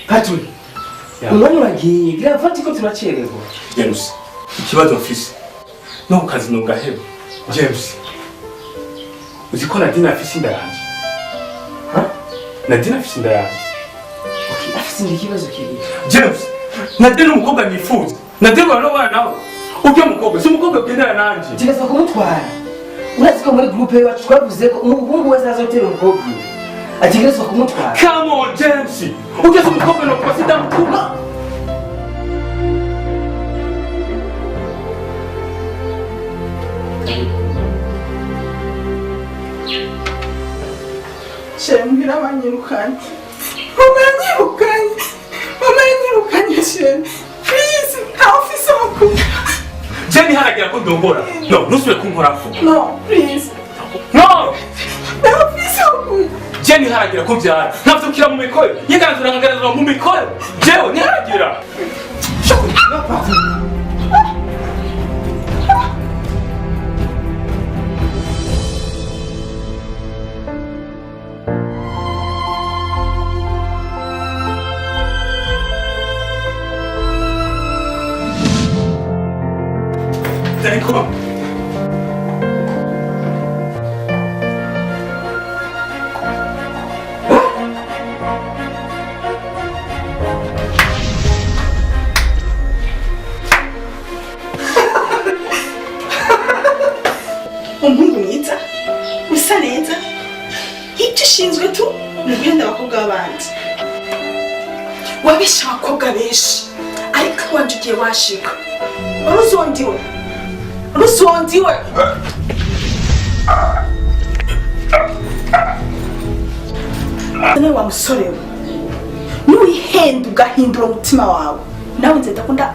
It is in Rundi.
Patui. Umwanya uragiye birafata ko turacererwa. James, ikibazo mfise no kazi no gahebe. James, uziko Nadine afise inda yanje. Nadine afise inda yanje. Okay, afise ikibazo kiri. James, Nadine umukobwa nifuza. Nadine barobana nawe. Ujya mukobwa, si umukobwa ugendana nanje. Tigeza kumutwara. Urazi ko muri groupe yacu twavuze ko umuhungu wese azotera umukobwa. Atigeza kumutwara. Come on, James. Ujya umukobwa no kwasida mukuma. Shembira abanyirukanye. Mama yanyirukanye shembi. Please, nta office makuru. Jenny haragira ko ndongora. No, nusubire kunkorako. No, please. No! Nta office makuru. Jenny haragira ko byara. Ntavyukira mu mikoyo. Yeganzura nkagarura mu mikoyo. Jewe ni haragira. Shoko. No, Papa. Ecco. Umuhungu mwiza, usa neza, icyo ushinzwe tu ni uguhenda abakobwa b'abandi. Wabishe abakobwa benshi, ariko wanje ugiye washika. Uruzondiwe. Rusondiwe. None wa musore we. Nuwihenda ugahindura umutima wawe. Nawe nzenda kunda